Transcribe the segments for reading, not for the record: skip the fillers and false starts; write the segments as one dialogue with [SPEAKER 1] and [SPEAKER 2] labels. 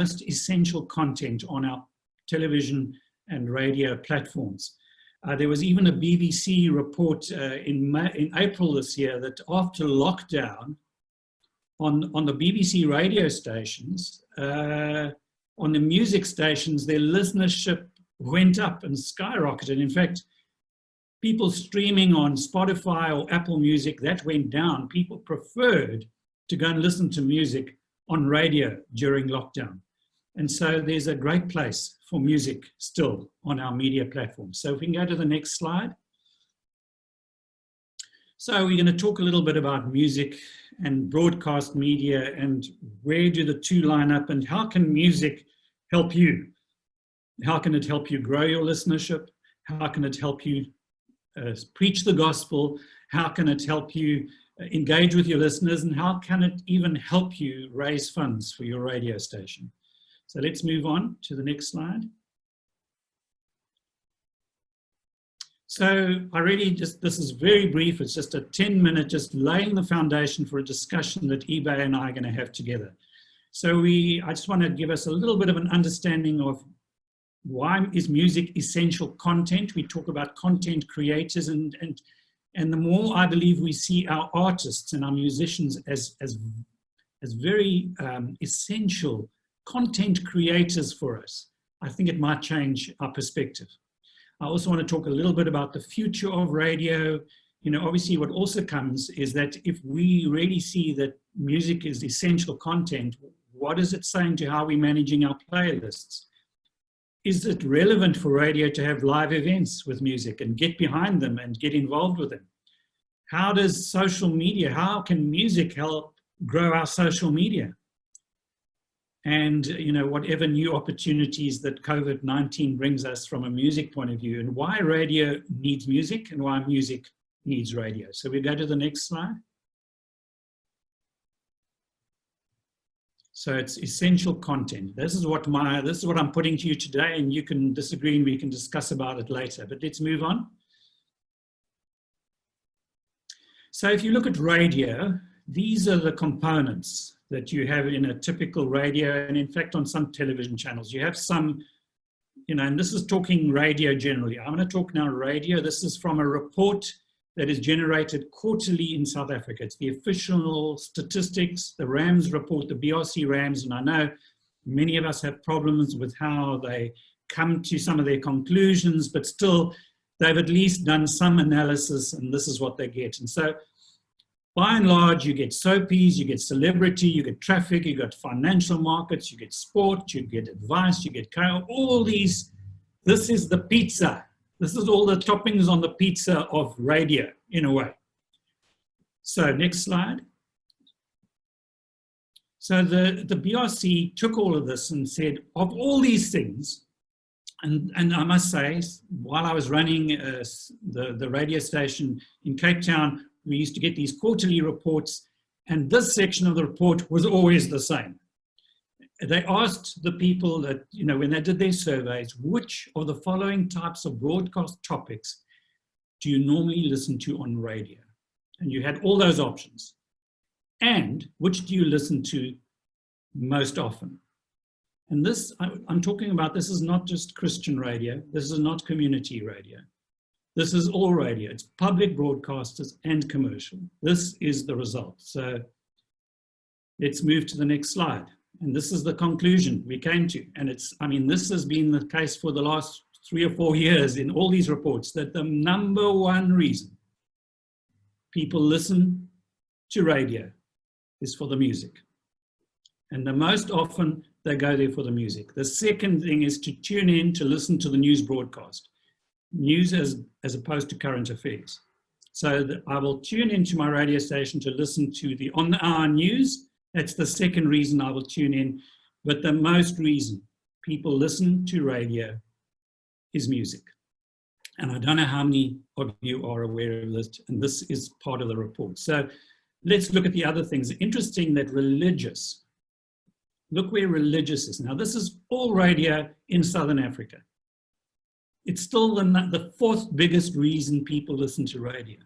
[SPEAKER 1] most essential content on our television and radio platforms. There was even a BBC report in April this year that after lockdown, on the BBC radio stations, on the music stations, their listenership went up and skyrocketed. In fact, people streaming on Spotify or Apple Music, that went down. People preferred to go and listen to music on radio during lockdown. And so there's a great place for music still on our media platforms. So if we can go to the next slide. So we're going to talk a little bit about music and broadcast media and where do the two line up and how can music help you? How can it help you grow your listenership? How can it help you preach the gospel? How can it help you engage with your listeners? And how can it even help you raise funds for your radio station? So let's move on to the next slide. So I really this is very brief. It's just a 10-minute, just laying the foundation for a discussion that eBay and I are going to have together. So I just want to give us a little bit of an understanding of why is music essential content. We talk about content creators and the more I believe we see our artists and our musicians as very essential content creators for us, I think it might change our perspective. I also want to talk a little bit about the future of radio. You know, obviously what also comes is that if we really see that music is essential content, what is it saying to how we're managing our playlists? Is it relevant for radio to have live events with music and get behind them and get involved with them? How does social media, how can music help grow our social media? And, you know, whatever new opportunities that COVID-19 brings us from a music point of view, and why radio needs music and why music needs radio. So we go to the next slide. So it's essential content. This is what I'm putting to you today, and you can disagree and we can discuss about it later, but let's move on. So if you look at radio, these are the components that you have in a typical radio, and in fact on some television channels. You have some, you know, and this is talking radio generally. I'm going to talk now radio. This is from a report that is generated quarterly in South Africa. It's the official statistics, the RAMS report, the BRC RAMS, and I know many of us have problems with how they come to some of their conclusions, but still they've at least done some analysis, and this is what they get. And so by and large, you get soapies, you get celebrity, you get traffic, you get financial markets, you get sport, you get advice, you get all these. This is the pizza. This is all the toppings on the pizza of radio, in a way. So next slide. So the BRC took all of this and said, of all these things, and I must say, while I was running the radio station in Cape Town, we used to get these quarterly reports, and this section of the report was always the same. They asked the people that, you know, when they did their surveys, which of the following types of broadcast topics do you normally listen to on radio? And you had all those options. And which do you listen to most often? And this, I'm talking about, this is not just Christian radio. This is not community radio. This is all radio. It's public broadcasters and commercial. This is the result. So let's move to the next slide. And this is the conclusion we came to. And it's, I mean, this has been the case for the last 3 or 4 years in all these reports, that the number one reason people listen to radio is for the music. And the most often they go there for the music. The second thing is to tune in to listen to the news broadcast. News as opposed to current affairs. So I will tune into my radio station to listen to the on-hour news. That's the second reason I will tune in. But the most reason people listen to radio is music. And I don't know how many of you are aware of this, and this is part of the report. So let's look at the other things. Interesting that religious, look where religious is. Now this is all radio in Southern Africa. It's still the 4th biggest reason people listen to radio.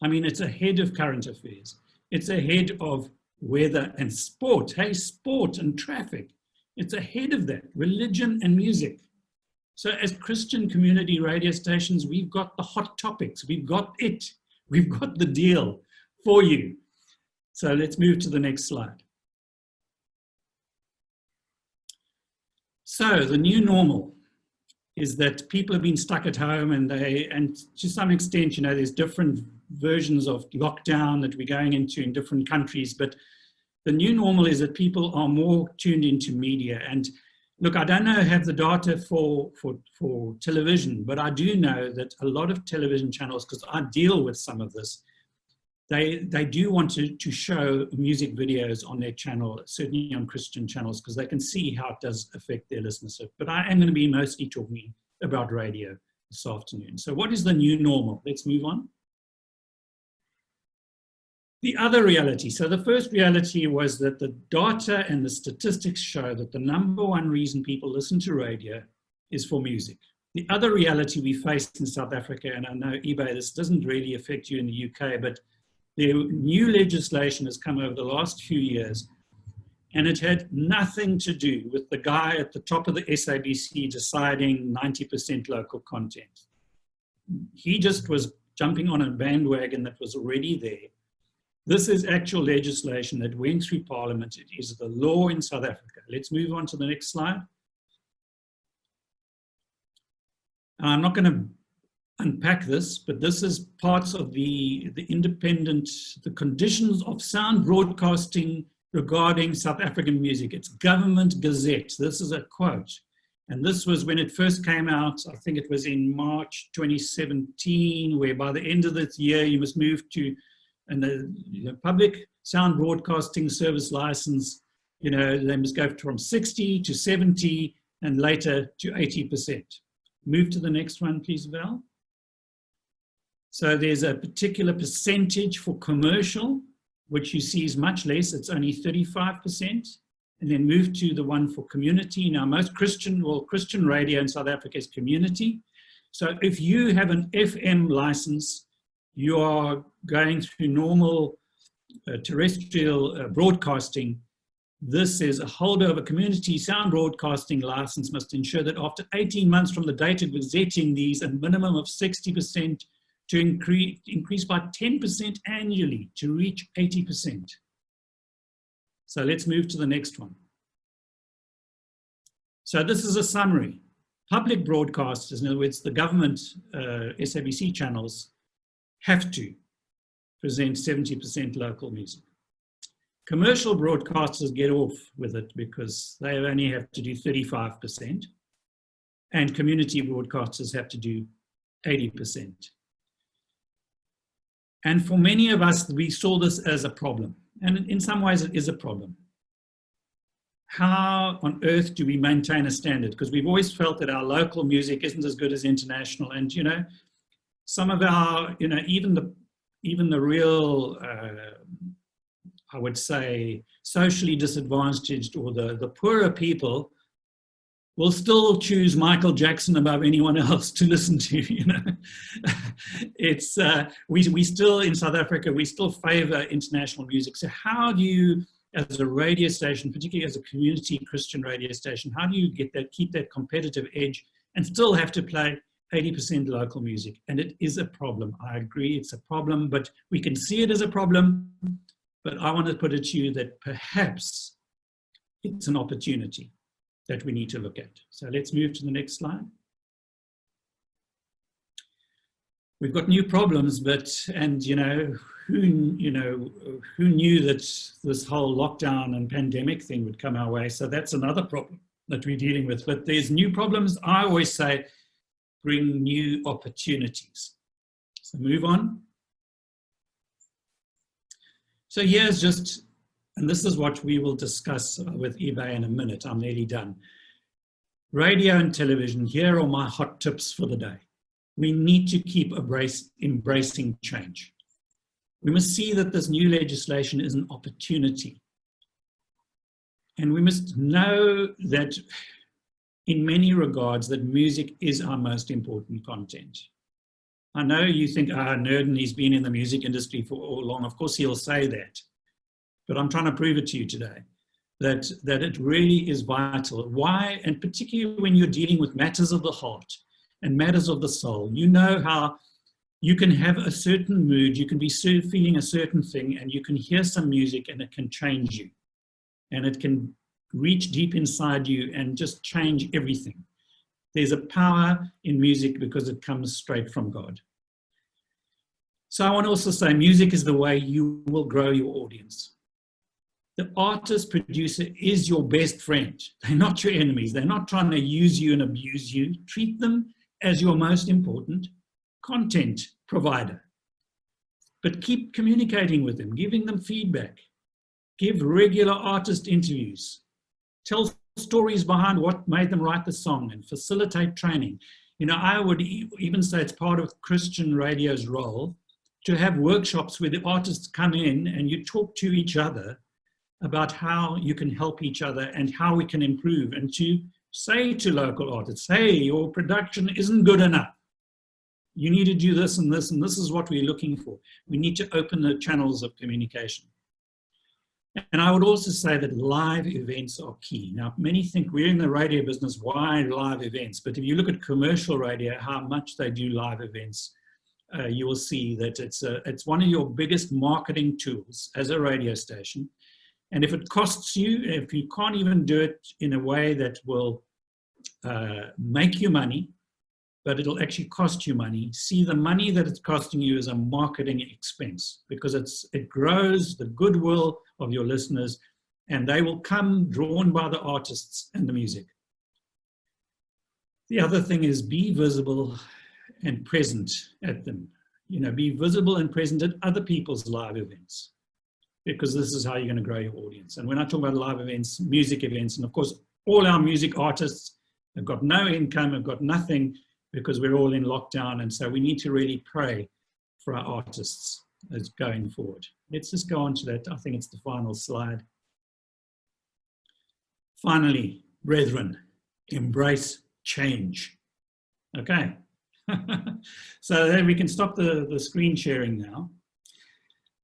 [SPEAKER 1] I mean, it's ahead of current affairs. It's ahead of weather, and sport. Hey, sport and traffic. It's ahead of that, religion and music. So as Christian community radio stations, we've got the hot topics. We've got it. We've got the deal for you. So let's move to the next slide. So the new normal is that people have been stuck at home, and to some extent, you know, there's different versions of lockdown that we're going into in different countries, but the new normal is that people are more tuned into media. And look, I don't have the data for television, but I do know that a lot of television channels, because I deal with some of this, they do want to show music videos on their channel, certainly on Christian channels, because they can see how it does affect their listenership. But I am going to be mostly talking about radio this afternoon. So what is the new normal? Let's move on. The other reality. So the first reality was that the data and the statistics show that the #1 reason people listen to radio is for music. The other reality we face in South Africa, and I know eBay, this doesn't really affect you in the UK, but the new legislation has come over the last few years, and it had nothing to do with the guy at the top of the SABC deciding 90% local content. He just was jumping on a bandwagon that was already there. This is actual legislation that went through Parliament. It is the law in South Africa. Let's move on to the next slide. I'm not going to unpack this, but this is parts of the conditions of sound broadcasting regarding South African music. It's Government Gazette. This is a quote. And this was when it first came out, I think it was in March 2017, where by the end of this year, you must move to the public sound broadcasting service license, you know, they must go from 60 to 70 and later to 80%. Move to the next one, please, Val. So there's a particular percentage for commercial, which you see is much less. It's only 35%. And then move to the one for community. Now, most Christian radio in South Africa is community. So if you have an FM license, you are going through normal terrestrial broadcasting. This is a holder of a community sound broadcasting license must ensure that after 18 months from the date of gazetting these, a minimum of 60% to increase by 10% annually to reach 80%. So let's move to the next one. So this is a summary. Public broadcasters, in other words, the government SABC channels, have to present 70% local music. Commercial broadcasters get off with it because they only have to do 35%, and community broadcasters have to do 80%. And for many of us, we saw this as a problem. And in some ways, it is a problem. How on earth do we maintain a standard? Because we've always felt that our local music isn't as good as international. And, you know, some of our, you know, even the real, I would say, socially disadvantaged or the poorer people will still choose Michael Jackson above anyone else to listen to, you know. It's, we still, in South Africa, we still favor international music. So how do you, as a radio station, particularly as a community Christian radio station, how do you get that, keep that competitive edge and still have to play 80% local music? And it is a problem. I agree, it's a problem, but we can see it as a problem. But I want to put it to you that perhaps it's an opportunity that we need to look at. So let's move to the next slide. We've got new problems, and you know, who knew that this whole lockdown and pandemic thing would come our way? So that's another problem that we're dealing with. But there's new problems. I always say, bring new opportunities. So move on. So here's just, and this is what we will discuss with eBay in a minute. I'm nearly done. Radio and television, here are my hot tips for the day. We need to keep embracing change. We must see that this new legislation is an opportunity. And we must know that in many regards that music is our most important content. I know you think, Nurden, he's been in the music industry for all long. Of course, he'll say that. but I'm trying to prove it to you today, that it really is vital. Why? And particularly when you're dealing with matters of the heart and matters of the soul, you know how you can have a certain mood, you can be feeling a certain thing, and you can hear some music and it can change you. And it can reach deep inside you and just change everything. There's a power in music because it comes straight from God. So I want to also say music is the way you will grow your audience. The artist, producer is your best friend. They're not your enemies. They're not trying to use you and abuse you. Treat them as your most important content provider. But keep communicating with them, giving them feedback. Give regular artist interviews. Tell stories behind what made them write the song and facilitate training. You know, I would even say it's part of Christian radio's role to have workshops where the artists come in and you talk to each other about how you can help each other and how we can improve, and to say to local artists, hey, your production isn't good enough. You need to do this and this, and this is what we're looking for. We need to open the channels of communication. And I would also say that live events are key. Now, many think we're in the radio business, why live events? But if you look at commercial radio, how much they do live events, you will see that it's one of your biggest marketing tools as a radio station. And if it costs you, if you can't even do it in a way that will make you money, but it'll actually cost you money, see the money that it's costing you as a marketing expense, because it grows the goodwill of your listeners, and they will come drawn by the artists and the music. The other thing is be visible and present at them. You know, be visible and present at other people's live events, because this is how you're going to grow your audience. And when I talk about live events, music events, and of course, all our music artists have got no income, have got nothing, because we're all in lockdown. And so we need to really pray for our artists as going forward. Let's just go on to that. I think it's the final slide. Finally, brethren, embrace change. Okay. So then we can stop the screen sharing now.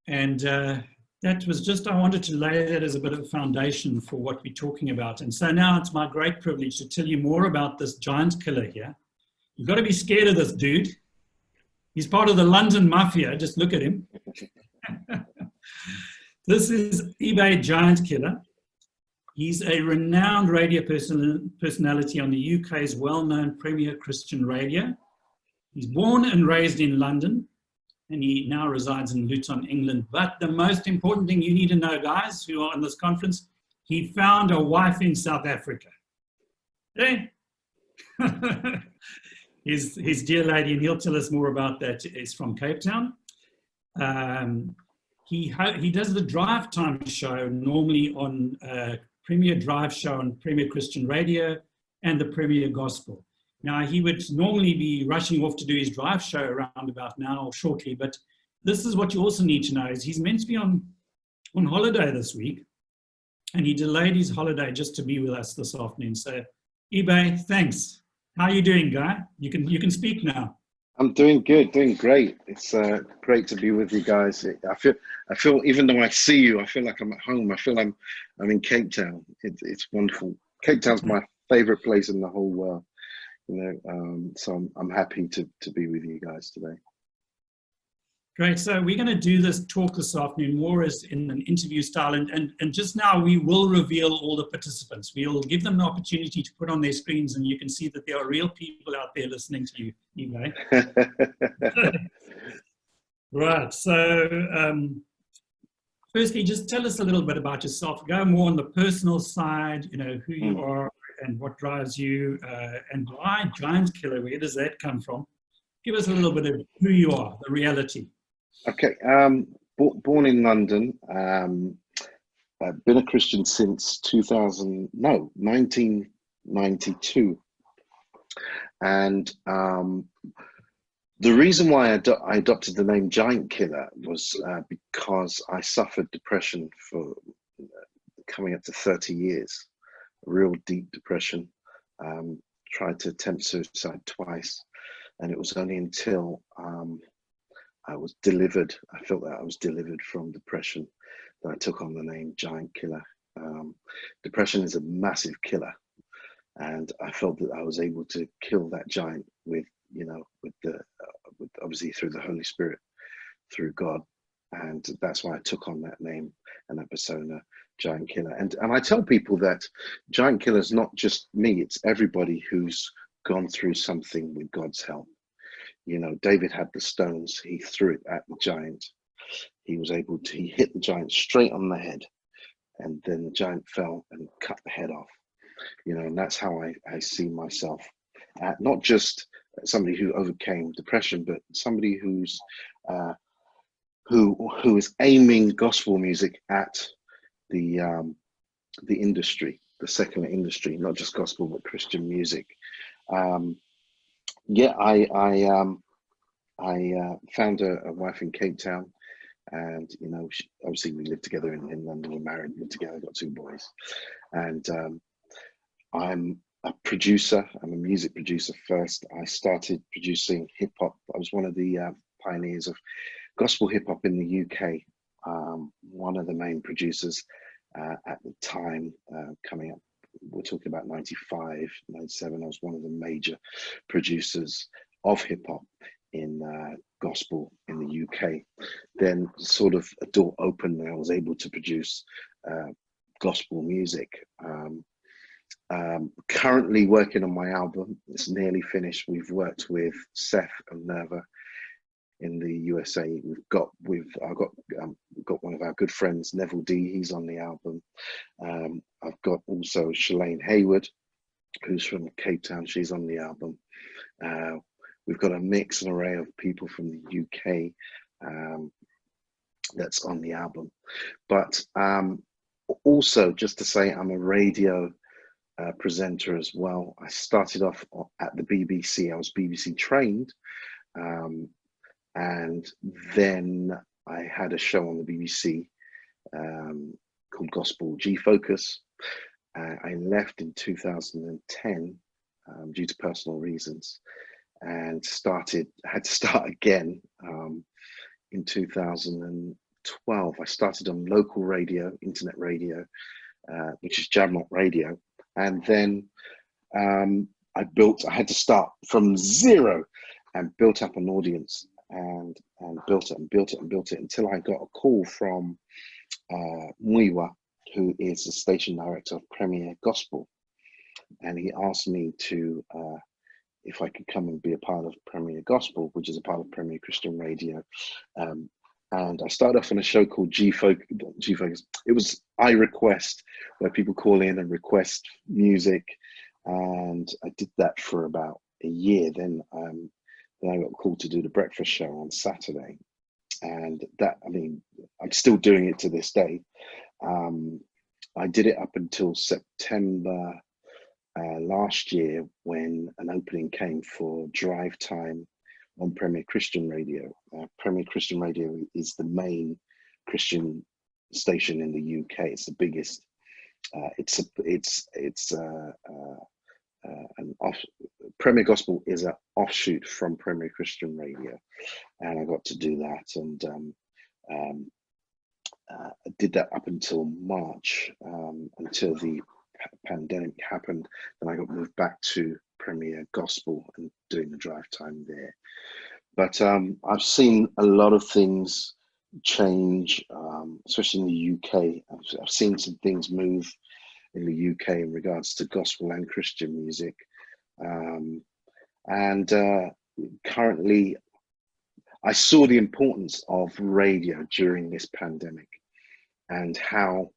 [SPEAKER 1] And that was just, I wanted to lay that as a bit of a foundation for what we're talking about. And so now it's my great privilege to tell you more about this giant killer here. You've got to be scared of this dude. He's part of the London Mafia. Just look at him. This is eBay Giant Killer. He's a renowned radio personality on the UK's well-known Premier Christian radio. He's born and raised in London, and he now resides in Luton, England. But the most important thing you need to know, guys, who are in this conference, he found a wife in South Africa. Okay? His dear lady, and he'll tell us more about that, is from Cape Town. He does the drive time show normally on Premier Drive Show on Premier Christian Radio and the Premier Gospel. Now, he would normally be rushing off to do his drive show around about now or shortly, but this is what you also need to know, is he's meant to be on holiday this week, and he delayed his holiday just to be with us this afternoon. So, eBay, thanks. How are you doing, Guy? You can speak now.
[SPEAKER 2] I'm doing good, doing great. It's great to be with you guys. I feel even though I see you, I feel like I'm at home. I feel I'm in Cape Town. It's wonderful. Cape Town's my favorite place in the whole world. You know, so I'm happy to be with you guys today.
[SPEAKER 1] Great. So we're going to do this talk this afternoon more as in an interview style. And just now we will reveal all the participants. We'll give them the opportunity to put on their screens, and you can see that there are real people out there listening to you, EBay. Right. So firstly, just tell us a little bit about yourself. Go more on the personal side, you know, who you are and what drives you, and why Giant Killer. Where does that come from? Give us a little bit of who you are, the reality.
[SPEAKER 2] Okay, born in London, I've been a Christian since 1992. And the reason why I adopted the name Giant Killer was because I suffered depression for coming up to 30 years, a real deep depression, tried to attempt suicide twice. And it was only until I was delivered, I felt that I was delivered from depression, that I took on the name Giant Killer. Depression is a massive killer, and I felt that I was able to kill that giant with, with obviously through the Holy Spirit, through God, and that's why I took on that name and that persona, Giant Killer. And I tell people that Giant Killer is not just me; it's everybody who's gone through something with God's help. David had the stones; he threw it at the giant. He hit the giant straight on the head, and then the giant fell and cut the head off. And that's how I see myself, not just somebody who overcame depression, but somebody who is aiming gospel music at the industry, the secular industry, not just gospel but Christian music. I found a wife in Cape Town, and obviously we lived together in London. We're married, lived together, got 2 boys, and I'm a producer. I'm a music producer first. I started producing hip hop. I was one of the pioneers of gospel hip hop in the UK. One of the main producers at the time, coming up, we're talking about 95, 97. I was one of the major producers of hip hop in gospel in the UK. Then sort of a door opened and I was able to produce gospel music. Currently working on my album. It's nearly finished. We've worked with Seth and Nerva in the USA. I've got one of our good friends, Neville D. He's on the album. I've got also Shalane Hayward, who's from Cape Town. She's on the album. We've got a mix and array of people from the UK that's on the album. But also, just to say, I'm a radio presenter as well. I started off at the BBC. I was BBC trained, and then I had a show on the BBC called Gospel G Focus. I left in 2010 due to personal reasons, and had to start again in 2012. I started on local radio, internet radio, which is Jamrock Radio. And then I had to start from zero and built up an audience and built it until I got a call from Muiwa, who is the station director of Premier Gospel. And he asked me to, if I could come and be a part of Premier Gospel, which is a part of Premier Christian Radio. And I started off on a show called G Focus. It was iRequest, where people call in and request music. And I did that for about a year. Then I got called to do the breakfast show on Saturday. And I'm still doing it to this day. I did it up until September last year, when an opening came for drive time on Premier Christian Radio. Premier Christian Radio is the main Christian station in the UK. It's the biggest. Premier Gospel is an offshoot from Premier Christian Radio, and I got to do that. And I did that up until March, until the pandemic happened. Then I got moved back to Premier Gospel and doing the drive time there. But I've seen a lot of things change, especially in the UK. I've seen some things move in the UK in regards to gospel and Christian music. Currently, I saw the importance of radio during this pandemic, and how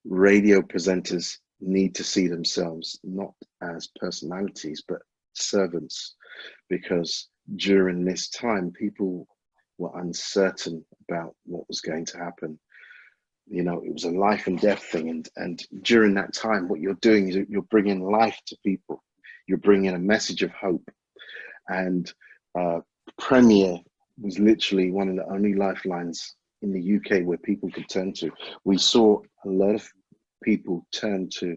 [SPEAKER 2] radio presenters need to see themselves not as personalities, but servants, because during this time, people were uncertain about what was going to happen. It was a life and death thing. And during that time, what you're doing is you're bringing life to people. You're bringing a message of hope. And Premier was literally one of the only lifelines in the UK where people could turn to. We saw a lot of people turn to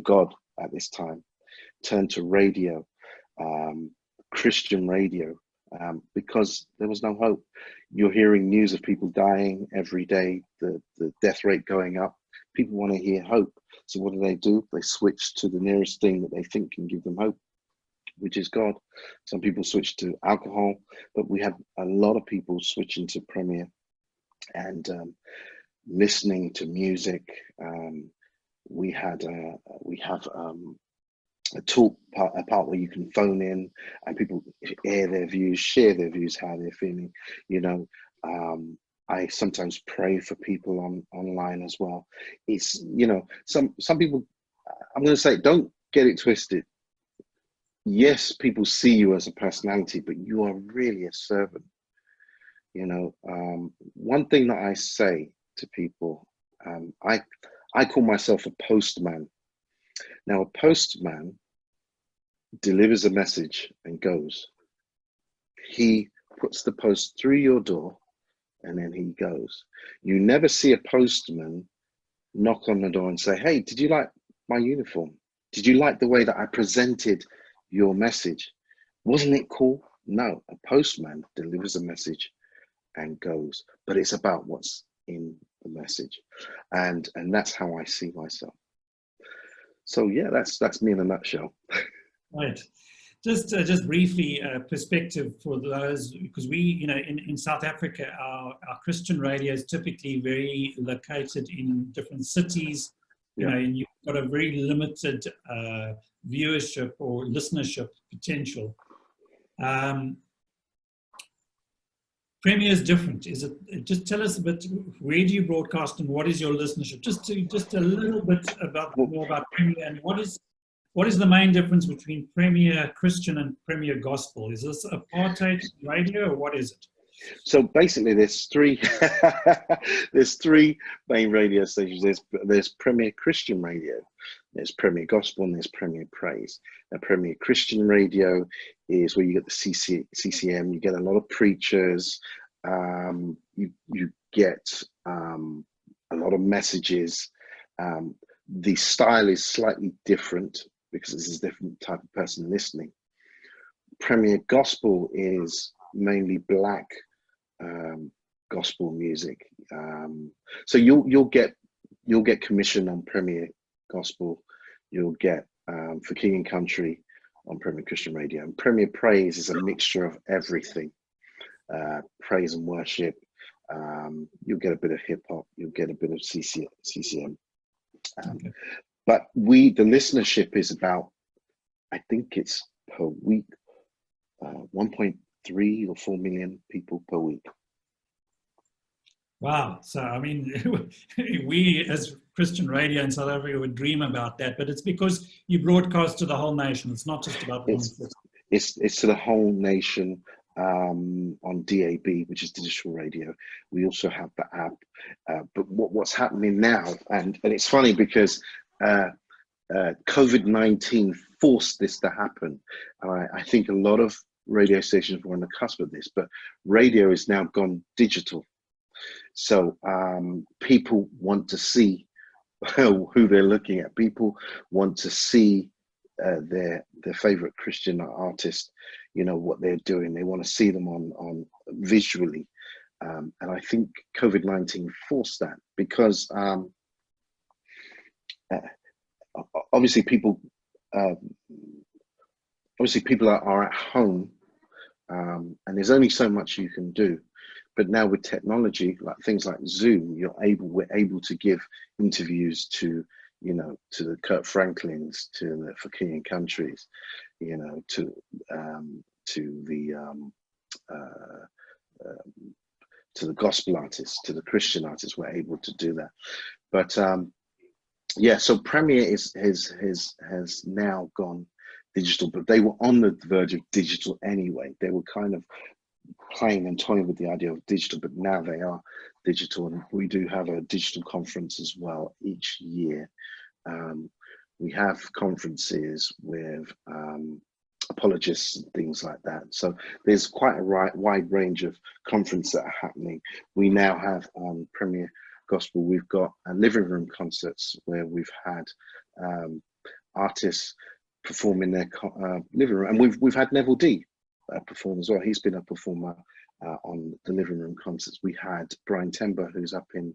[SPEAKER 2] God at this time, turn to radio, Christian radio, because there was no hope. You're hearing news of people dying every day, the death rate going up. People want to hear hope. So what do? They switch to the nearest thing that they think can give them hope, which is God. Some people switch to alcohol, but we have a lot of people switching to Premier and listening to music. We have a talk part, a part where you can phone in and people air their views, share their views, how they're feeling. You know, I sometimes pray for people online as well. It's, you know, some people, I'm going to say, don't get it twisted. Yes, people see you as a personality, but you are really a servant. You know, one thing that I say to people, I call myself a postman. Now, a postman delivers a message and goes. He puts the post through your door and then he goes. You never see a postman knock on the door and say, hey, did you like my uniform? Did you like the way that I presented your message? Wasn't it cool? No, a postman delivers a message and goes, but it's about what's in the message. And that's how I see myself. So yeah, that's me in a nutshell.
[SPEAKER 1] Right. Just briefly, perspective for those, because we, you know, in South Africa, our Christian radio is typically very located in different cities, you know, and you've got a very limited viewership or listenership potential. Premier is different. Is it? Just tell us a bit. Where do you broadcast and what is your listenership? Just a little bit more about Premier and what is the main difference between Premier Christian and Premier Gospel? Is this apartheid radio or what is it?
[SPEAKER 2] So basically, there's three main radio stations. There's Premier Christian Radio, there's Premier Gospel, and there's Premier Praise. Now, Premier Christian Radio is where you get the CCM. You get a lot of preachers. You get a lot of messages. The style is slightly different because it's a different type of person listening. Premier Gospel is mainly black gospel music. So you'll get commission on Premier Gospel. You'll get for King and Country on Premier Christian Radio. And Premier Praise is a mixture of everything. Praise and worship. You'll get a bit of hip hop. You'll get a bit of CCM.
[SPEAKER 1] Okay.
[SPEAKER 2] But the listenership is about, I think it's per week, 1.3 or 4 million people per week.
[SPEAKER 1] Wow. So, I mean, we as Christian radio in South Africa would dream about that, but it's because you broadcast to the whole nation. It's not just about one city.
[SPEAKER 2] It's to the whole nation on DAB, which is digital radio. We also have the app. But what's happening now, and it's funny because COVID-19 forced this to happen. I think a lot of radio stations were on the cusp of this, but radio is now gone digital. So people want to see who they're looking at. People want to see their favorite Christian artist, you know, what they're doing. They want to see them on visually. And I think COVID-19 forced that because obviously people are at home, and there's only so much you can do. But now with technology, like things like Zoom, we're able to give interviews to, you know, to the Kurt Franklins, to the For King and Countries, you know, to the gospel artists, to the Christian artists. We're able to do that. But yeah, so Premier has now gone digital, but they were on the verge of digital anyway. They were kind of playing and toying with the idea of digital, but now they are digital. And we do have a digital conference as well each year. We have conferences with apologists and things like that. So there's quite a wide range of conferences that are happening. We now have on Premier Gospel, we've got living room concerts where we've had artists perform in their living room, and we've had Neville D a performer as well. He's been a performer on the Living Room concerts. We had Brian Tember, who's up in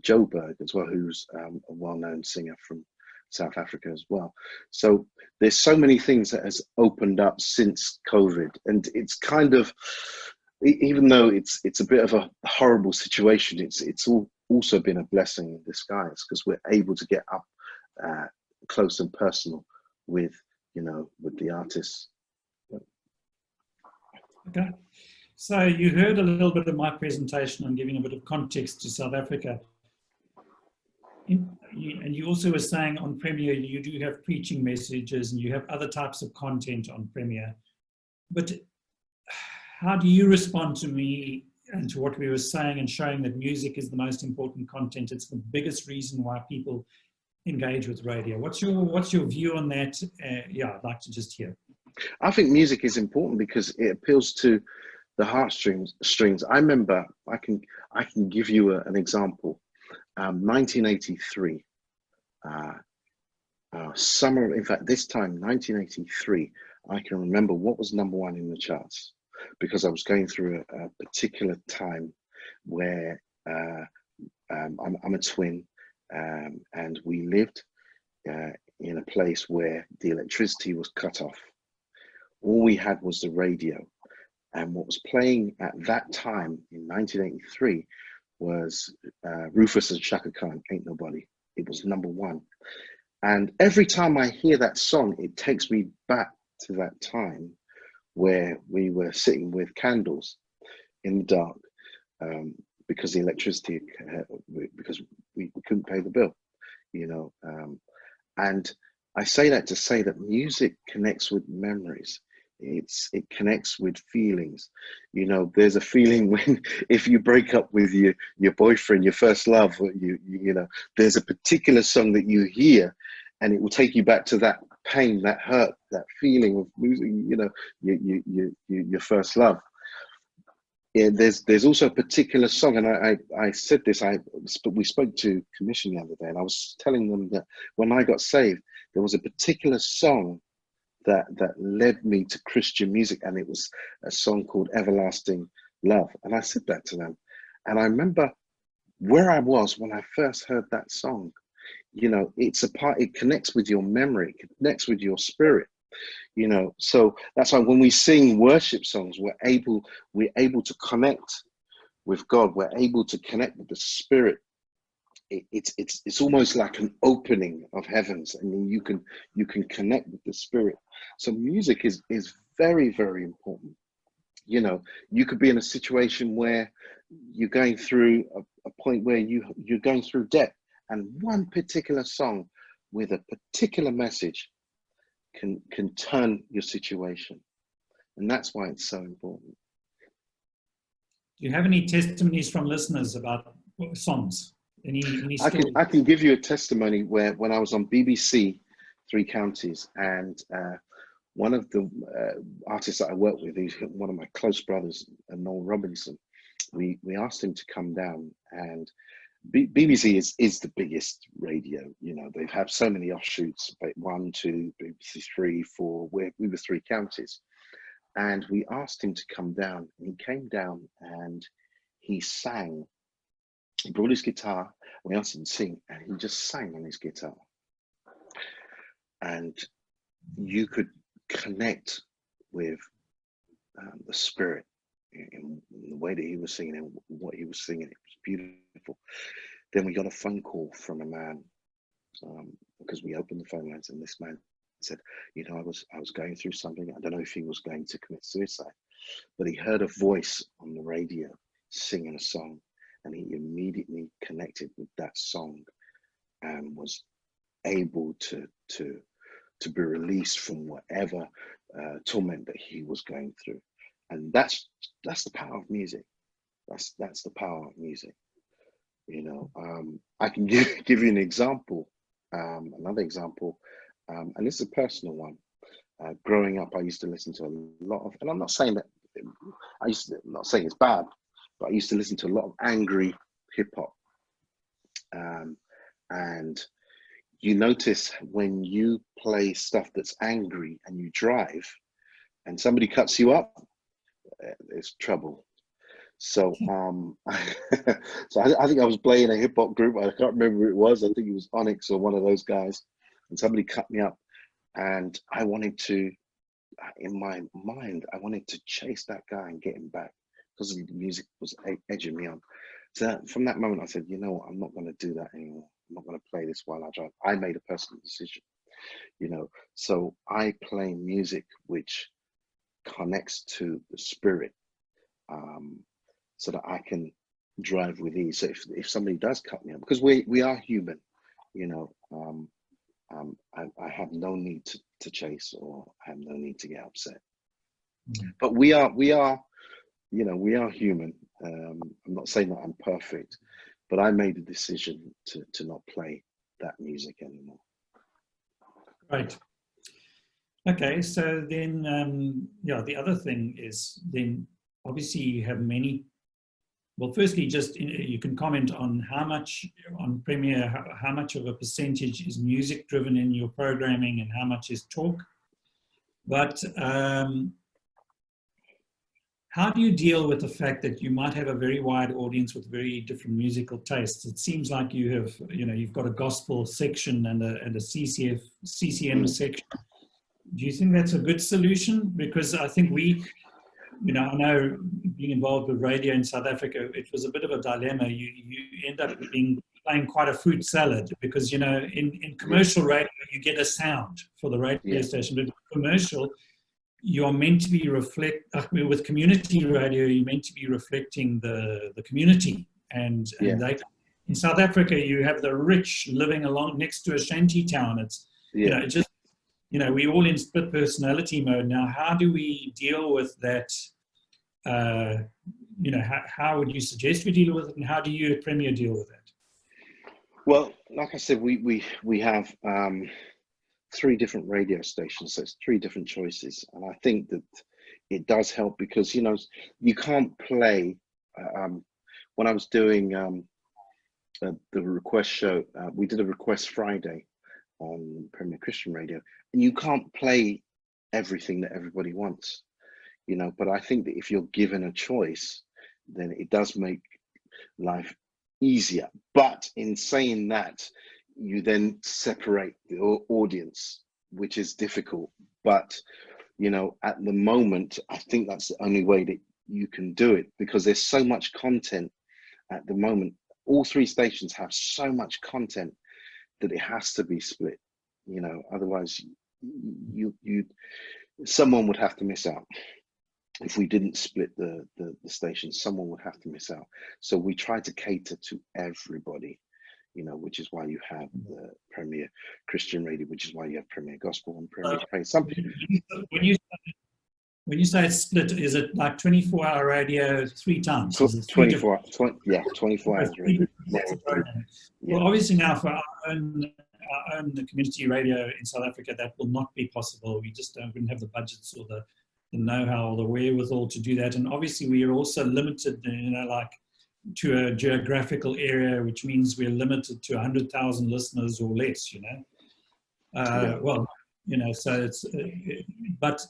[SPEAKER 2] Joburg as well, who's a well-known singer from South Africa as well. So there's so many things that has opened up since COVID, and it's kind of, even though it's a bit of a horrible situation, it's also been a blessing in disguise, because we're able to get up close and personal with, you know, with the artists.
[SPEAKER 1] Okay. So you heard a little bit of my presentation on giving a bit of context to South Africa. And you also were saying on Premier, you do have preaching messages and you have other types of content on Premier. But how do you respond to me and to what we were saying and showing that music is the most important content? It's the biggest reason why people engage with radio. What's your view on that? Yeah, I'd like to just hear.
[SPEAKER 2] I think music is important because it appeals to the heartstrings. I remember, I can give you an example. 1983, summer. In fact, this time, 1983, I can remember what was #1 in the charts, because I was going through a particular time where I'm a twin, and we lived in a place where the electricity was cut off. All we had was the radio, and what was playing at that time in 1983 was Rufus and Shaka Khan, Ain't Nobody. It was #1. And every time I hear that song, it takes me back to that time where we were sitting with candles in the dark, because the electricity, because we couldn't pay the bill, you know. And I say that to say that music connects with memories. It connects with feelings. You know, there's a feeling when, if you break up with your boyfriend, your first love, you know, there's a particular song that you hear, and it will take you back to that pain, that hurt, that feeling of losing, you know, your first love. Yeah, there's also a particular song, and I said this. We spoke to Commission the other day, and I was telling them that when I got saved, there was a particular song that led me to Christian music, and it was a song called Everlasting Love. And I said that to them, and I remember where I was when I first heard that song. You know, it connects with your memory, it connects with your spirit, you know. So that's why when we sing worship songs, we're able to connect with God, we're able to connect with the Spirit. It's almost like an opening of heavens, and you can connect with the Spirit. So music is very, very important. You know, you could be in a situation where you're going through a point where you're going through debt, and one particular song with a particular message can turn your situation, and that's why it's so important.
[SPEAKER 1] Do you have any testimonies from listeners about songs? Any
[SPEAKER 2] I can give you a testimony where when I was on BBC Three Counties, and one of the artists that I work with, he's one of my close brothers, Noel Robinson, we asked him to come down, and BBC is the biggest radio. You know, they've had so many offshoots, like 1, 2, BBC 3, 4, where we were Three Counties. And we asked him to come down, and he came down and he sang. He brought his guitar, we asked him to sing, and he just sang on his guitar. And you could connect with the Spirit in the way that he was singing and what he was singing. It was beautiful. Then we got a phone call from a man, because we opened the phone lines, and this man said, you know, I was going through something. I don't know if he was going to commit suicide, but he heard a voice on the radio singing a song, and he immediately connected with that song and was able to be released from whatever torment that he was going through. And that's the power of music. That's the power of music. You know, I can give you an example, another example, and this is a personal one. Growing up, I used to listen to a lot of, and I'm not saying that, I'm not saying it's bad, but I used to listen to a lot of angry hip hop. And you notice when you play stuff that's angry and you drive, and somebody cuts you up, it's trouble. So so I think I was playing a hip hop group. I can't remember who it was. I think it was Onyx or one of those guys. And somebody cut me up, and I wanted to, in my mind, I wanted to chase that guy and get him back because the music was edging me on. So from that moment, I said, you know what, I'm not going to do that anymore. I'm not going to play this while I drive. I made a personal decision, you know. So I play music which connects to the spirit, so that I can drive with ease. So if somebody does cut me up, because we are human, you know, I have no need to chase, or I have no need to get upset. But we are, you know, we are human. I'm not saying that I'm perfect, but I made a decision to not play that music anymore.
[SPEAKER 1] Right. Okay, so then, yeah, the other thing is then obviously you have many. Well, firstly, just you can comment on how much on Premier, how much of a percentage is music driven in your programming and how much is talk. But how do you deal with the fact that you might have a very wide audience with very different musical tastes? It seems like you have, you know, you've got a gospel section and a CCM section. Do you think that's a good solution? Because I think we, you know, I know being involved with radio in South Africa, it was a bit of a dilemma. You end up playing quite a fruit salad because, you know, in commercial radio, you get a sound for the radio station, but commercial, you're meant to be with community radio, you're meant to be reflecting the community. And they, in South Africa, you have the rich living along next to a shanty town. It's, you know, it just, you know, we're all in split personality mode now. How do we deal with that? You know, how would you suggest we deal with it, and how do you at Premier deal with that?
[SPEAKER 2] Well, like I said, we have 3 different radio stations, so it's 3 different choices, and I think that it does help because, you know, you can't play. When I was doing the request show, we did a request Friday on Premier Christian Radio, and you can't play everything that everybody wants, you know. But I think that if you're given a choice, then it does make life easier. But in saying that, you then separate the audience, which is difficult. But, you know, at the moment, I think that's the only way that you can do it, because there's so much content at the moment. All 3 stations have so much content that it has to be split, you know. Otherwise, someone would have to miss out. If we didn't split the stations, someone would have to miss out. So we try to cater to everybody, you know, which is why you have the Premier Christian Radio, which is why you have Premier Gospel and Premier Praise.
[SPEAKER 1] When you say it's split, is it like 24-hour radio 3 times?
[SPEAKER 2] 24 hours radio.
[SPEAKER 1] Well, obviously now for our own community radio in South Africa, that will not be possible. We just wouldn't have the budgets or the know-how or the wherewithal to do that. And obviously we are also limited, you know, like to a geographical area, which means we're limited to 100,000 listeners or less, you know. Well, you know, so it's, but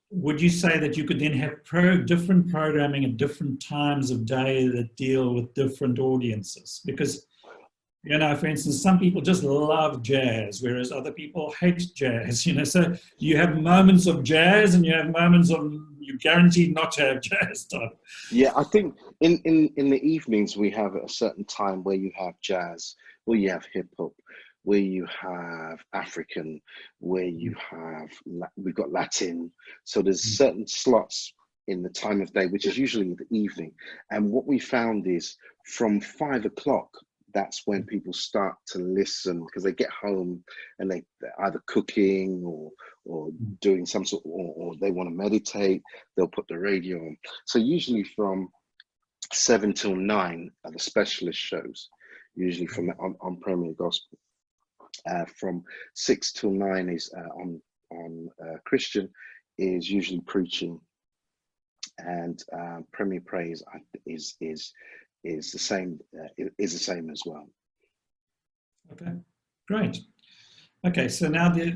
[SPEAKER 1] would you say that you could then have different programming at different times of day that deal with different audiences? Because, you know, for instance, some people just love jazz, whereas other people hate jazz, you know. So you have moments of jazz and you have moments of, you're guaranteed not to have jazz time.
[SPEAKER 2] Yeah, I think in the evenings we have a certain time where you have jazz, where you have hip hop, where you have African, where you have, we've got Latin. So there's certain slots in the time of day, which is usually the evening. And what we found is from 5 o'clock, that's when people start to listen, because they get home and they're either cooking or doing some sort, or they want to meditate, they'll put the radio on. So usually from 7 till 9 are the specialist shows, usually from on Premier Gospel. From 6 till 9 is on Christian, is usually preaching, and Premier Praise is the same, is the same as well.
[SPEAKER 1] Okay, great. Okay, so now the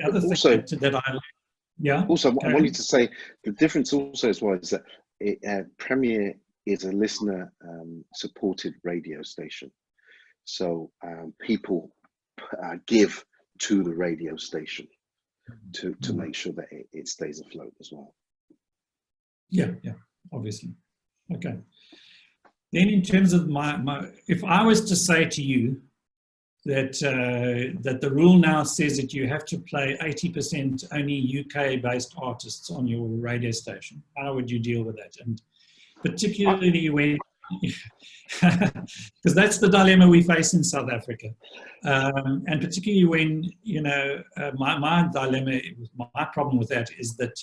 [SPEAKER 1] other thing
[SPEAKER 2] also,
[SPEAKER 1] that I like. Yeah.
[SPEAKER 2] Also, I
[SPEAKER 1] Okay.
[SPEAKER 2] wanted to say the difference also as well is that Premier is a listener supported radio station. So people give to the radio station to make sure that it stays afloat as well.
[SPEAKER 1] Yeah, yeah, obviously. Okay. Then in terms of if I was to say to you that that the rule now says that you have to play 80% only UK-based artists on your radio station, how would you deal with that? And particularly when, because that's the dilemma we face in South Africa, and particularly when, you know, my dilemma, my problem with that is that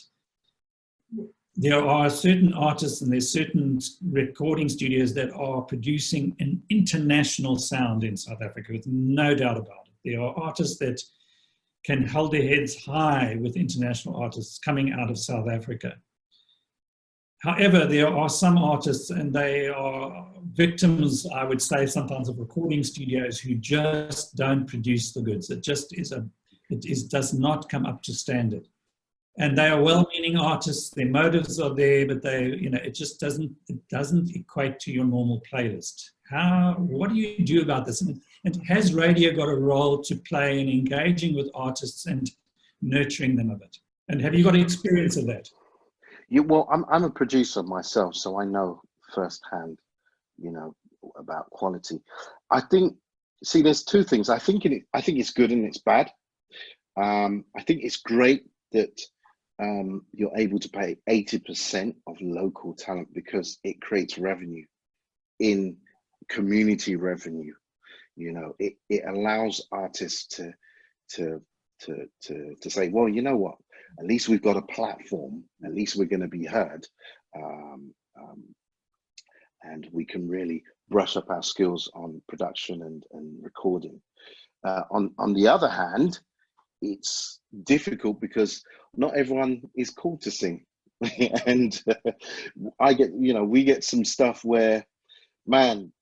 [SPEAKER 1] there are certain artists and there's certain recording studios that are producing an international sound in South Africa, with no doubt about it. There are artists that can hold their heads high with international artists coming out of South Africa. However, there are some artists, and they are victims, I would say, sometimes of recording studios who just don't produce the goods. It just does not come up to standard. And they are well-meaning artists. Their motives are there, but it just doesn't equate to your normal playlist. What do you do about this? And has radio got a role to play in engaging with artists and nurturing them a bit? And have you got experience of that?
[SPEAKER 2] Well, I'm a producer myself, so I know firsthand, you know, about quality. I think, see, there's two things. I think it's good and it's bad. I think it's great that you're able to pay 80% of local talent because it creates revenue, in community revenue. You know, it allows artists to say, well, you know what, at least we've got a platform, at least we're going to be heard, and we can really brush up our skills on production and recording. On the other hand, it's difficult because not everyone is called to sing. And we get some stuff where, man,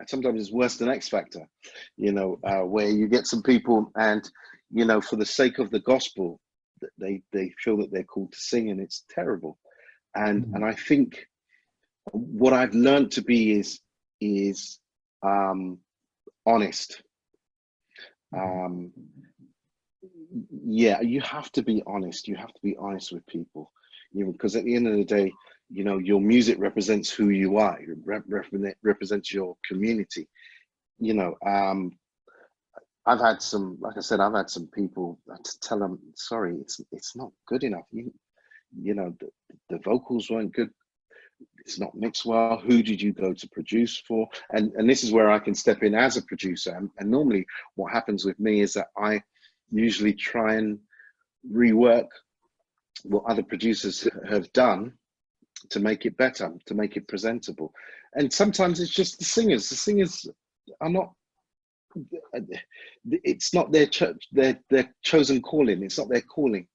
[SPEAKER 2] sometimes it's worse than X Factor, where you get some people and, for the sake of the gospel, they feel that they're called to sing, and it's terrible. And and I think what I've learned to be is honest. Yeah, you have to be honest. You have to be honest with people, because at the end of the day, your music represents who you are. It represents your community. I've had some, like I said, I've had some people to tell them, sorry, it's not good enough. The vocals weren't good. It's not mixed well. Who did you go to produce for? And this is where I can step in as a producer. And normally what happens with me is that I usually try and rework what other producers have done to make it better, to make it presentable. And sometimes it's just the singers. The singers are not, it's not their chosen calling. It's not their calling.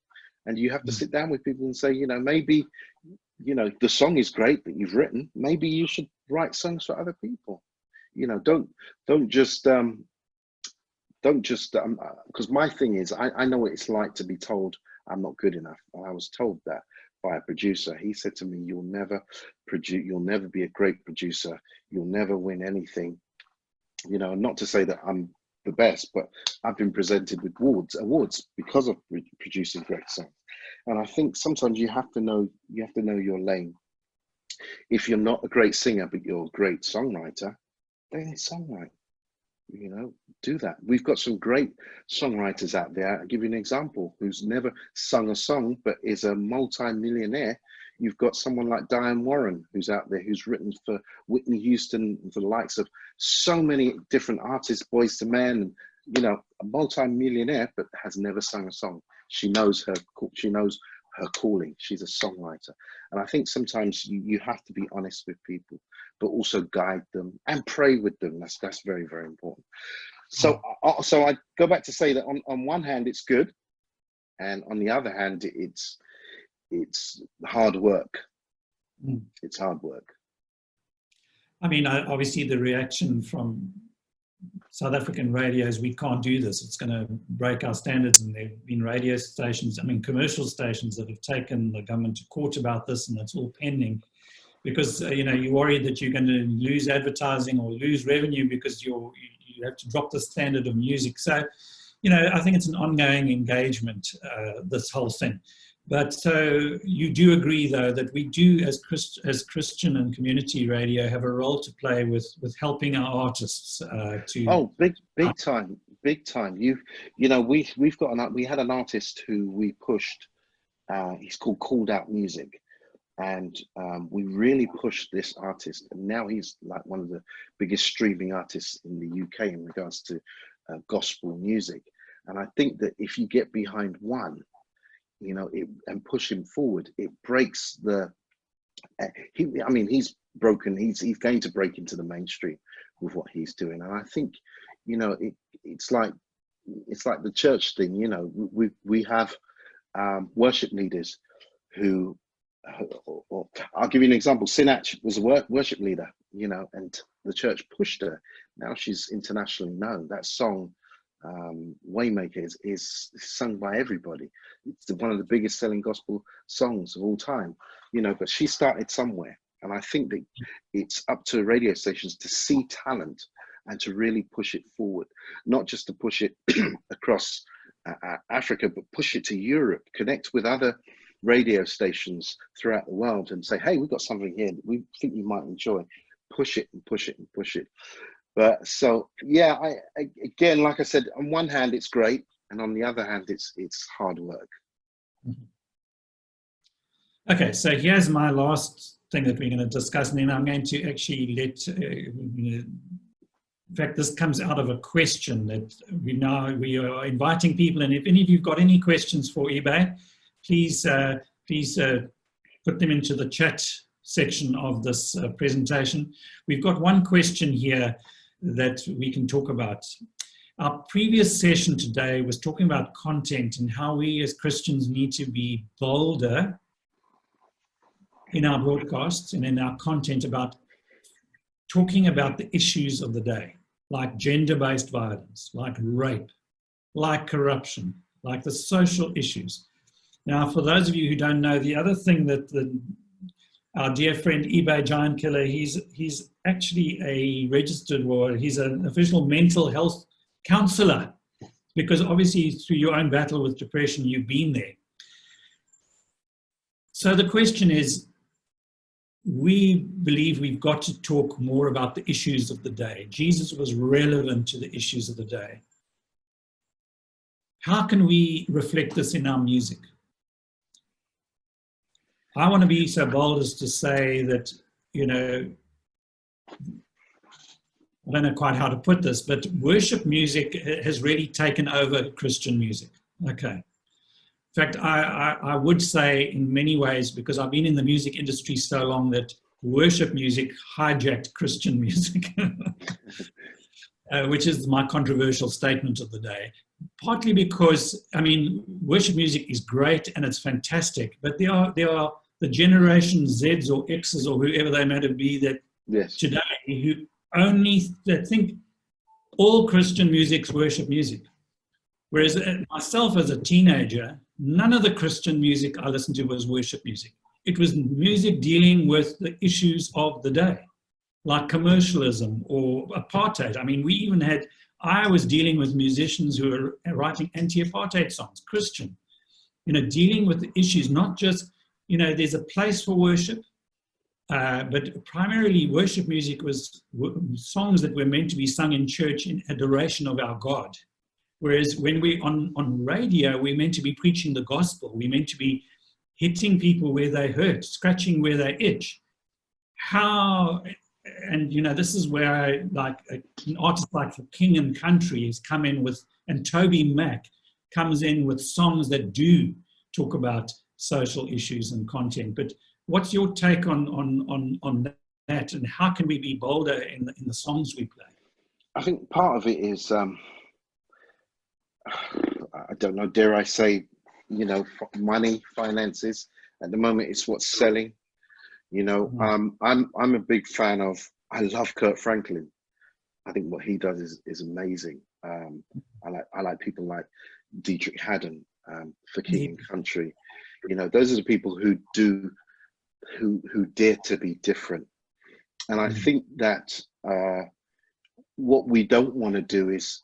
[SPEAKER 2] And you have to sit down with people and say, maybe, the song is great that you've written. Maybe you should write songs for other people. Don't just because my thing is, I know what it's like to be told I'm not good enough. And I was told that by a producer. He said to me, you'll never be a great producer. You'll never win anything. Not to say that I'm the best, but I've been presented with awards because of producing great songs. And I think sometimes you have to know your lane. If you're not a great singer, but you're a great songwriter, then songwrite. Do that. We've got some great songwriters out there. I'll give you an example who's never sung a song, but is a multi-millionaire. You've got someone like Diane Warren, who's out there, who's written for Whitney Houston, for the likes of so many different artists, Boyz II Men, a multi-millionaire, but has never sung a song. She knows her calling. She's a songwriter. And I think sometimes you have to be honest with people, but also guide them and pray with them. That's very, very important. So I go back to say that on one hand, it's good. And on the other hand, it's hard work. It's hard work.
[SPEAKER 1] I mean, obviously the reaction from South African radios, we can't do this. It's going to break our standards. And there have been radio stations, I mean, commercial stations that have taken the government to court about this, and it's all pending because, you know, you're worried that you're going to lose advertising or lose revenue because you have to drop the standard of music. So, you know, I think it's an ongoing engagement, this whole thing. But so you do agree, though, that we do, as Christian and community radio, have a role to play with helping our artists to.
[SPEAKER 2] Oh, big time, big time. You know, we had an artist who we pushed. He's called Called Out Music, and we really pushed this artist, and now he's like one of the biggest streaming artists in the UK in regards to gospel music. And I think that if you get behind one, you know, and push him forward, it breaks the. I mean, he's broken. He's going to break into the mainstream with what he's doing, and I think, you know, it's like the church thing. You know, we have worship leaders who. I'll give you an example. Sinach was a worship leader, you know, and the church pushed her. Now she's internationally known. That song, Waymaker, is sung by everybody. It's one of the biggest selling gospel songs of all time, you know, but she started somewhere. And I think that it's up to radio stations to see talent and to really push it forward, not just to push it across Africa, but push it to Europe, connect with other radio stations throughout the world and say, hey, we've got something here that we think you might enjoy. Push it and push it and push it. But so, yeah, again, like I said, on one hand, it's great. And on the other hand, it's hard work.
[SPEAKER 1] Okay, so here's my last thing that we're going to discuss. And then I'm going to actually in fact, this comes out of a question that we are inviting people. And if any of you've got any questions for eBay, please put them into the chat section of this presentation. We've got one question here that we can talk about. Our previous session today was talking about content and how we as Christians need to be bolder in our broadcasts and in our content about talking about the issues of the day, like gender-based violence, like rape, like corruption, like the social issues. Now, for those of you who don't know, the other thing that our dear friend eBay Giant Killer, he's actually a registered, or he's an official mental health counselor, because obviously through your own battle with depression, you've been there. So the question is, we believe we've got to talk more about the issues of the day. Jesus was relevant to the issues of the day. How can we reflect this in our music? I want to be so bold as to say that, you know, I don't know quite how to put this, but worship music has really taken over Christian music. Okay. In fact, I would say in many ways, because I've been in the music industry so long, that worship music hijacked Christian music, which is my controversial statement of the day. Partly because, I mean, worship music is great and it's fantastic, but there are the generation Zs or Xs or whoever they may be that today who that think all Christian music's worship music. Whereas myself as a teenager, none of the Christian music I listened to was worship music. It was music dealing with the issues of the day, like commercialism or apartheid. I mean, I was dealing with musicians who were writing anti-apartheid songs, Christian, you know, dealing with the issues, not just, you know, there's a place for worship, but primarily worship music was songs that were meant to be sung in church in adoration of our God. Whereas when we on radio, we're meant to be preaching the gospel. We're meant to be hitting people where they hurt, scratching where they itch. And you know, this is where like an artist like King and Country has come in with, and Toby Mac comes in with songs that do talk about social issues and content. But what's your take on that, and how can we be bolder in the songs we play?
[SPEAKER 2] I think part of it is, I don't know, dare I say, you know, money, finances. At the moment, it's what's selling. You know, I'm a big fan of, I love Kurt Franklin. I think what he does is amazing. I like people like Dietrich Haddon, for King and Country. You know, those are the people who dare to be different. And I think that what we don't want to do is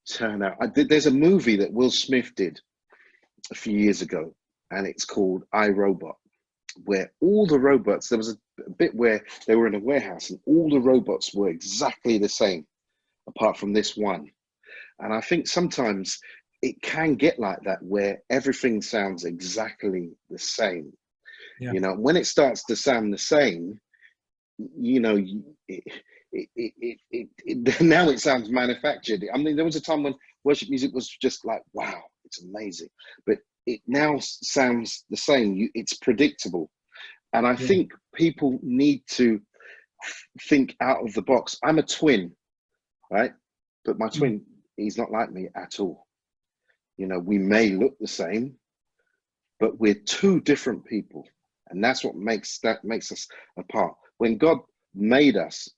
[SPEAKER 2] turn out. There's a movie that Will Smith did a few years ago, and it's called I, Robot, where all the robots, there was a bit where they were in a warehouse and all the robots were exactly the same, apart from this one. And I think sometimes it can get like that, where everything sounds exactly the same. Yeah. You know, when it starts to sound the same, you know, now it sounds manufactured. I mean, there was a time when worship music was just like, wow, it's amazing. But it now sounds the same. It's predictable. And I think people need to think out of the box. I'm a twin, right? But my twin, he's not like me at all. You know, we may look the same, but we're two different people. And that's what makes us apart. When God made us,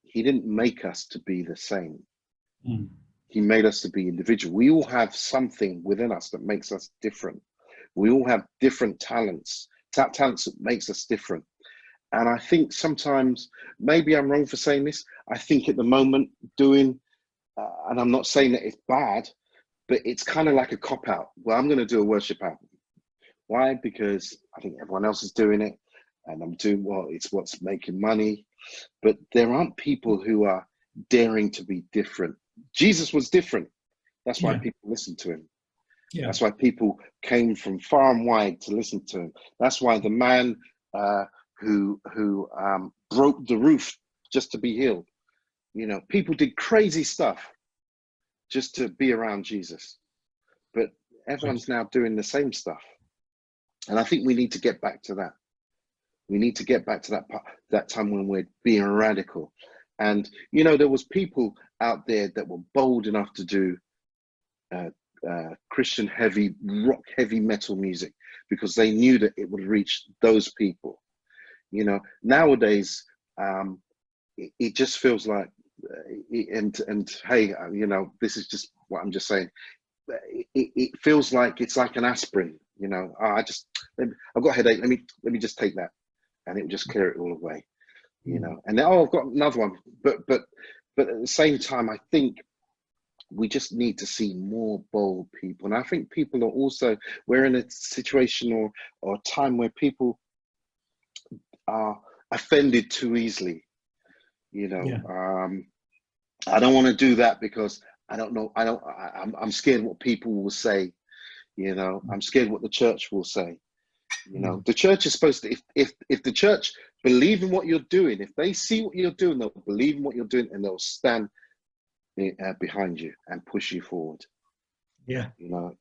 [SPEAKER 2] he didn't make us to be the same. He made us to be individual. We all have something within us that makes us different. We all have different talents, talents that makes us different. And I think sometimes, maybe I'm wrong for saying this, I think at the moment doing, and I'm not saying that it's bad, but it's kind of like a cop-out. Well, I'm going to do a worship album. Why? Because I think everyone else is doing it, and I'm doing, well, it's what's making money. But there aren't people who are daring to be different. Jesus was different. That's why people listen to him. Yeah. That's why people came from far and wide to listen to him. That's why the man who broke the roof just to be healed, you know, people did crazy stuff just to be around Jesus. But everyone's now doing the same stuff. And I think we need to get back to that. We need to get back to that time when we're being radical. And, you know, there was people out there that were bold enough to do Christian heavy, rock heavy metal music because they knew that it would reach those people. You know, nowadays, it just feels like, and hey, you know, this is just what I'm just saying. It feels like it's like an aspirin, you know. I've got a headache. Let me just take that, and it will just clear it all away, you know. And then, I've got another one. But at the same time, I think we just need to see more bold people. And I think people are also, we're in a situation or a time where people are offended too easily, you know. I don't want to do that because I don't know. I'm scared what people will say, you know. I'm scared what the church will say, you know. The church is supposed to, if the church believe in what you're doing, if they see what you're doing, they'll believe in what you're doing and they'll stand behind you and push you forward. Yeah. You know,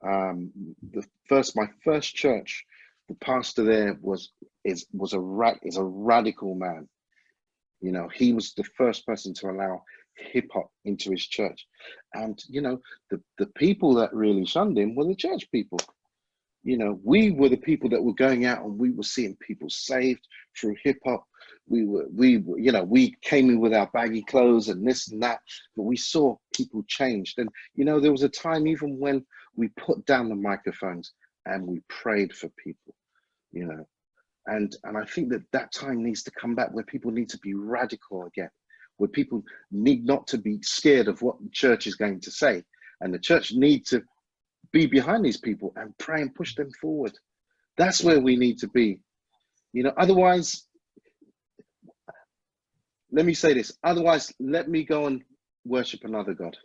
[SPEAKER 2] my first church, the pastor there is a radical man. You know, he was the first person to allow hip hop into his church. And, you know, the people that really shunned him were the church people. You know, we were the people that were going out and we were seeing people saved through hip hop. We were, you know, we came in with our baggy clothes and this and that, but we saw people changed. And, you know, there was a time even when we put down the microphones and we prayed for people, you know. And I think that time needs to come back, where people need to be radical again, where people need not to be scared of what the church is going to say. And the church need to be behind these people and pray and push them forward. That's where we need to be. You know, otherwise, let me say this, otherwise let me go and worship another God.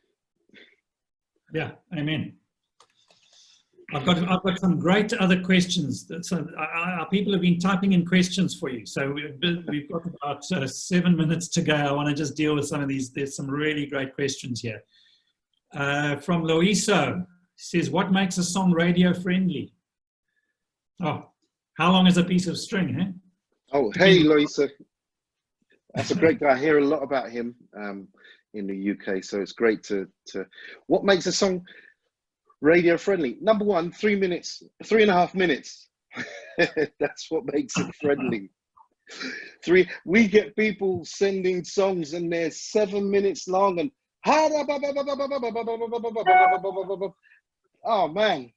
[SPEAKER 2] Yeah, amen. I've got some great other questions. So our people have been typing in questions for you. So we've got about 7 minutes to go. I want to just deal with some of these. There's some really great questions here. From Loiso, says, what makes a song radio friendly? Oh, how long is a piece of string, eh? Oh, hey, Loiso. That's a great guy. I hear a lot about him in the UK. So it's great to what makes a song radio friendly? Number one, 3 minutes, 3.5 minutes. That's what makes it friendly. We get people sending songs and they're 7 minutes long and oh man.